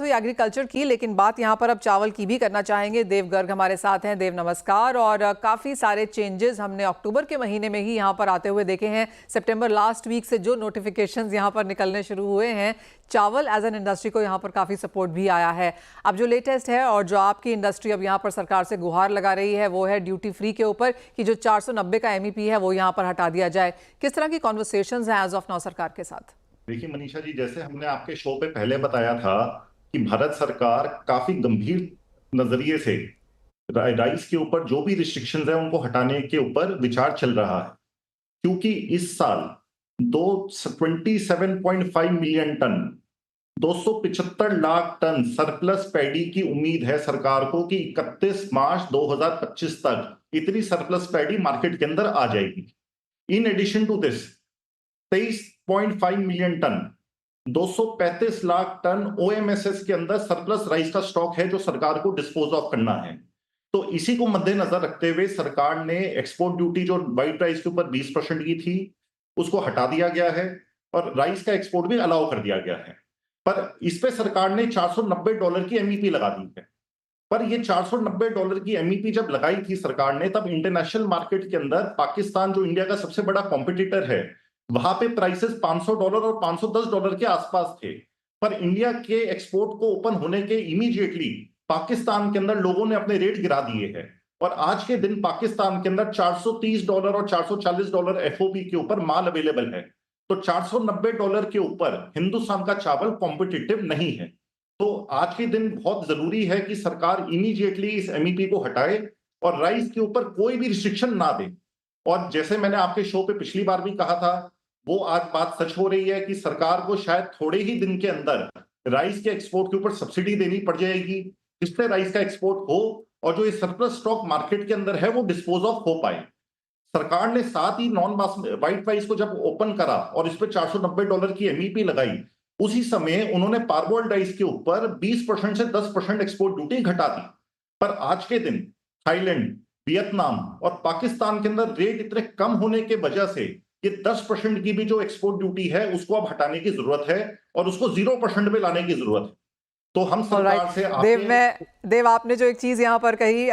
हुई एग्रीकल्चर की, लेकिन बात यहाँ पर अब चावल की भी करना चाहेंगे। देव गर्ग हमारे साथ हैं। देव नमस्कार। और काफ़ी सारे चेंजेस हमने अक्टूबर के महीने में ही यहाँ पर आते हुए देखे हैं। सितंबर लास्ट वीक से जो नोटिफिकेशंस यहाँ पर निकलने शुरू हुए हैं, चावल एज एन इंडस्ट्री को यहाँ पर काफ़ी सपोर्ट भी आया है। अब जो लेटेस्ट है और जो आपकी इंडस्ट्री अब यहाँ पर सरकार से गुहार लगा रही है वो है ड्यूटी फ्री के ऊपर कि जो 490 का MEP है वो यहाँ पर हटा दिया जाए। किस तरह की कॉन्वर्सेशंस हैं एज ऑफ नाउ सरकार के साथ? देखिए मनीषा जी, जैसे हमने आपके शो पे पहले बताया था कि भारत सरकार काफी गंभीर नजरिए से राइस के ऊपर जो भी रिस्ट्रिक्शंस है उनको हटाने के ऊपर विचार चल रहा है, क्योंकि इस साल 27.5 million ton 275 lakh ton surplus paddy की उम्मीद है सरकार को कि 31 मार्च 2025 तक इतनी सरप्लस पैडी मार्केट के अंदर आ जाएगी। In addition to this 23.5 million ton 235 lakh ton OMSS के अंदर सरप्लस राइस का स्टॉक है जो सरकार को डिस्पोज ऑफ करना है। तो इसी को मद्देनजर रखते हुए सरकार ने एक्सपोर्ट ड्यूटी जो व्हाइट राइस के ऊपर 20% की थी उसको हटा दिया गया है और राइस का एक्सपोर्ट भी अलाउ कर दिया गया है। पर इस पे सरकार ने $490 की MEP लगा दी है। पर ये $490 की MEP जब लगाई थी सरकार ने, तब इंटरनेशनल मार्केट के अंदर पाकिस्तान जो इंडिया का सबसे बड़ा कॉम्पिटिटर है वहां पे प्राइसेस $500 और $510 के आसपास थे। पर इंडिया के एक्सपोर्ट को ओपन होने के इमीडिएटली पाकिस्तान के अंदर लोगों ने अपने रेट गिरा दिए हैं और आज के दिन पाकिस्तान के अंदर $430 और $440 FOB के ऊपर माल अवेलेबल है। तो $490 के ऊपर हिंदुस्तान का चावल कॉम्पिटिटिव नहीं है। तो आज के दिन बहुत जरूरी है कि सरकार इमीडिएटली इस MEP को हटाए और राइस के ऊपर कोई भी रिस्ट्रिक्शन ना दे। और जैसे मैंने आपके शो पे पिछली बार भी कहा था, वो आज बात सच हो रही है कि सरकार को शायद थोड़े ही दिन के अंदर राइस के एक्सपोर्ट के ऊपर सब्सिडी देनी पड़ जाएगी, जिससे राइस का एक्सपोर्ट हो और जो ये सरप्लस स्टॉक मार्केट के अंदर है वो डिस्पोज ऑफ हो पाए। सरकार ने साथ ही नॉन व्हाइट राइस को जब ओपन करा और इस पर $490 की MEP लगाई, उसी समय उन्होंने पार्बोइल्ड राइस के ऊपर 20% से 10% एक्सपोर्ट ड्यूटी घटा दी। पर आज के दिन थाईलैंड, वियतनाम और पाकिस्तान के अंदर रेट इतने कम होने के वजह से ये 10% की भी जो एक्सपोर्ट ड्यूटी है उसको अब हटाने की जरूरत है और उसको 0% पे लाने की जरूरत है। तो हम सरकार से देव आपने जो एक चीज यहाँ पर कही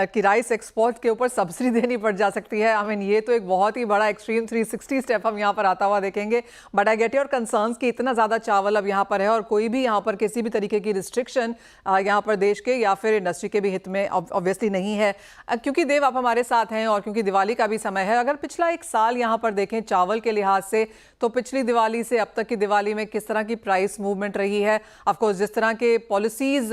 कि राइस एक्सपोर्ट के ऊपर सब्सिडी देनी पड़ जा सकती है, आई मीन ये तो एक बहुत ही बड़ा एक्सट्रीम 360 स्टेप हम यहाँ पर आता हुआ देखेंगे। But I get your concerns कि इतना ज्यादा चावल अब यहाँ पर है और कोई भी यहाँ पर किसी भी तरीके की रिस्ट्रिक्शन यहाँ पर देश के या फिर इंडस्ट्री के भी हित में ऑब्वियसली नहीं है। क्योंकि देव आप हमारे साथ हैं और क्योंकि दिवाली का भी समय है, अगर पिछला एक साल यहाँ पर देखें चावल के लिहाज से, तो पिछली दिवाली से अब तक की दिवाली में किस तरह की प्राइस मूवमेंट रही है? ऑफकोर्स जिस तरह के पॉलिसीज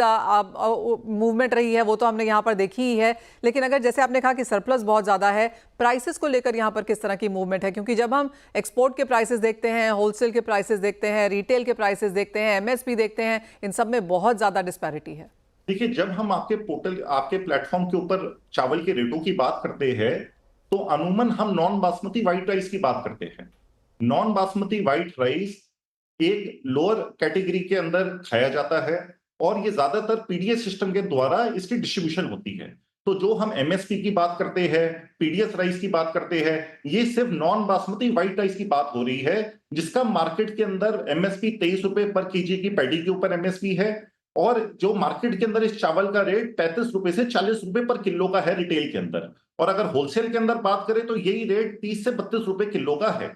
मूवमेंट रही है वो तो हमने यहाँ पर देखी ही है, लेकिन अगर जैसे आपने कहा कि सरप्लस बहुत ज्यादा है, प्राइसेस को लेकर यहाँ पर किस तरह की मूवमेंट है? क्योंकि जब हम एक्सपोर्ट के प्राइसेस देखते हैं, होलसेल के प्राइसेस देखते हैं, रिटेल के प्राइसेस देखते हैं, MSP देखते हैं, इन सब में बहुत ज्यादा डिस्पैरिटी है। देखिए, जब हम आपके पोर्टल, आपके प्लेटफॉर्म के ऊपर चावल के रेटों की बात करते हैं तो अमूमन हम नॉन बासमती व्हाइट राइस की बात करते हैं। नॉन बासमती व्हाइट राइस एक लोअर कैटेगरी के अंदर खाया जाता है और ये ज्यादातर PDS सिस्टम के द्वारा इसकी डिस्ट्रीब्यूशन होती है। तो जो हम MSP की बात करते हैं, PDS राइस की बात करते हैं, ये सिर्फ नॉन बासमती व्हाइट राइस की बात हो रही है, जिसका मार्केट के अंदर MSP ₹23 पर KG की पैडी के ऊपर MSP है और जो मार्केट के अंदर इस चावल का रेट ₹35 से ₹40 पर किलो का है रिटेल के अंदर। और अगर होलसेल के अंदर बात करें तो यही रेट 30 से ₹32 किलो का है।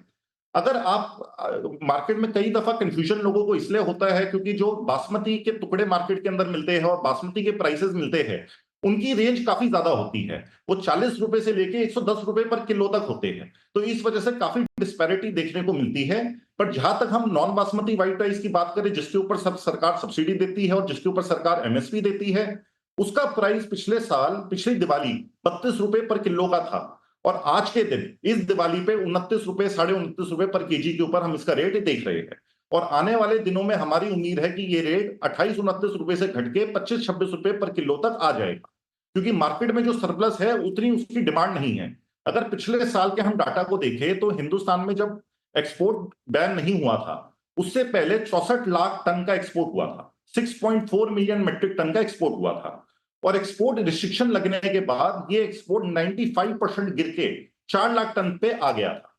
अगर आप मार्केट में कई दफा कंफ्यूजन लोगों को इसलिए होता है क्योंकि जो बासमती के टुकड़े मार्केट के अंदर मिलते हैं और बासमती के प्राइसेस मिलते हैं उनकी रेंज काफी ज्यादा होती है, वो ₹40 से लेके ₹110 पर किलो तक होते हैं। तो इस वजह से काफी डिस्पैरिटी देखने को मिलती है। पर जहां तक हम नॉन बासमती व्हाइट राइस की बात करें, जिसके ऊपर सरकार सब्सिडी देती है और जिसके ऊपर सरकार MSP देती है, उसका प्राइस पिछले साल, पिछली दिवाली ₹32 पर किलो का था और आज के दिन इस दिवाली पे ₹29, ₹29.5 पर KG के ऊपर हम इसका रेट देख रहे हैं। और आने वाले दिनों में हमारी उम्मीद है कि ये रेट ₹28-29 से घट के ₹25-26 पर किलो तक आ जाएगा, क्योंकि मार्केट में जो सरप्लस है उतनी उसकी डिमांड नहीं है। अगर पिछले साल के हम डाटा को देखें तो हिंदुस्तान में जब एक्सपोर्ट बैन नहीं हुआ था उससे पहले 64 लाख टन का एक्सपोर्ट हुआ था, 6.4 मिलियन मेट्रिक टन का एक्सपोर्ट हुआ था। और एक्सपोर्ट रिस्ट्रिक्शन लगने के बाद ये एक्सपोर्ट 95% गिर के 4 लाख टन पे आ गया था।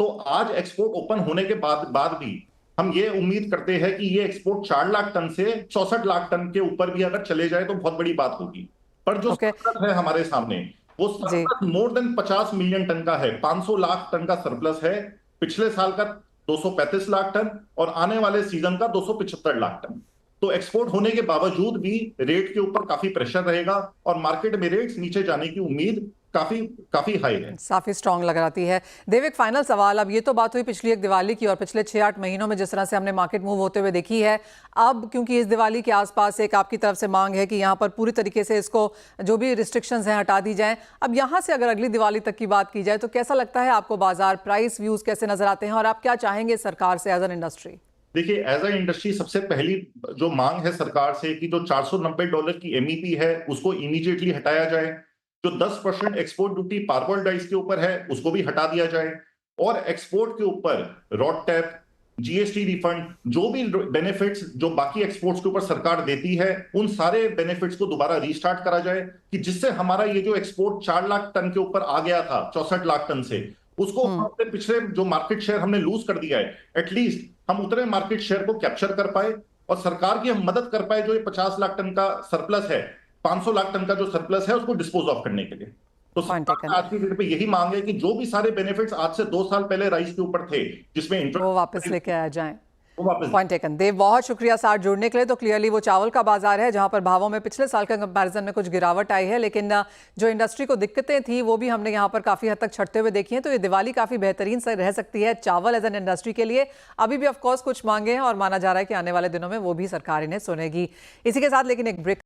तो आज एक्सपोर्ट ओपन होने के बाद भी हम ये उम्मीद करते हैं कि ये एक्सपोर्ट 4 लाख टन से 64 लाख टन के ऊपर भी अगर चले जाए तो बहुत बड़ी बात होगी। पर जो ओके सरप्लस है हमारे सामने, वो जी surplus more than 50 million ton का है। 500 लाख टन का सरप्लस है, पिछले साल का 235 लाख टन और आने वाले सीजन का 275 लाख टन। तो एक्सपोर्ट होने के बावजूद भी रेट के ऊपर काफी प्रेशर रहेगा और मार्केट में रेट्स नीचे जाने की उम्मीद काफी काफी हाई है। काफी स्ट्रांग लग रही है। देव, एक फाइनल सवाल, अब ये तो बात हुई पिछली एक दिवाली की और पिछले 6-8 महीनों में जिस तरह से हमने मार्केट मूव होते हुए देखी है, अब क्योंकि इस दिवाली के आसपास एक आपकी तरफ से मांग है कि यहाँ पर पूरी तरीके से इसको जो भी रिस्ट्रिक्शंस हैं हटा दी जाएं, अब यहाँ से अगर अगली दिवाली तक की बात की जाए तो कैसा लगता है आपको? बाजार प्राइस व्यूज कैसे नजर आते हैं और आप क्या चाहेंगे सरकार से एज एन इंडस्ट्री? देखिए, एज अ इंडस्ट्री सबसे पहली जो मांग है सरकार से कि जो $490 की एमईपी है उसको इमीडिएटली हटाया जाए। जो 10% एक्सपोर्ट ड्यूटी पार्बल डाइस के ऊपर है उसको भी हटा दिया जाए और एक्सपोर्ट के ऊपर रॉड टैप, जीएसटी रिफंड, जो भी बेनिफिट्स जो बाकी एक्सपोर्ट्स के ऊपर सरकार देती है उन सारे बेनिफिट्स को दोबारा रीस्टार्ट करा जाए कि जिससे हमारा ये जो एक्सपोर्ट 4 लाख टन के ऊपर आ गया था 64 लाख टन से, उसको अपने पिछले जो मार्केट शेयर हमने लूज कर दिया है, एटलीस्ट हम उतने मार्केट शेयर को कैप्चर कर पाए और सरकार की हम मदद कर पाए जो ये 50 लाख टन का सरप्लस है, 500 लाख टन का जो सरप्लस है उसको डिस्पोज ऑफ करने के लिए। तो सरकार आज की डेट पे यही मांग है कि जो भी सारे बेनिफिट्स आज से 2 साल पहले राइस के ऊपर थे जिसमें वो वापस लेके आ जाएं। वो वापस। पॉइंट टेकन देव, बहुत शुक्रिया साथ जुड़ने के लिए। तो क्लियरली वो चावल का बाजार है जहां पर भावों में पिछले साल के कंपैरिजन में कुछ गिरावट आई है, लेकिन जो इंडस्ट्री को दिक्कतें थी वो भी हमने यहां पर काफी हद तक छटते हुए देखी हैं। तो ये दिवाली काफी बेहतरीन से रह सकती है चावल एज एन इंडस्ट्री के लिए। अभी भी ऑफकोर्स कुछ मांगे हैं और माना जा रहा है कि आने वाले दिनों में वो भी सरकार इन्हें सुनेगी। इसी के साथ लेकिन एक ब्रेक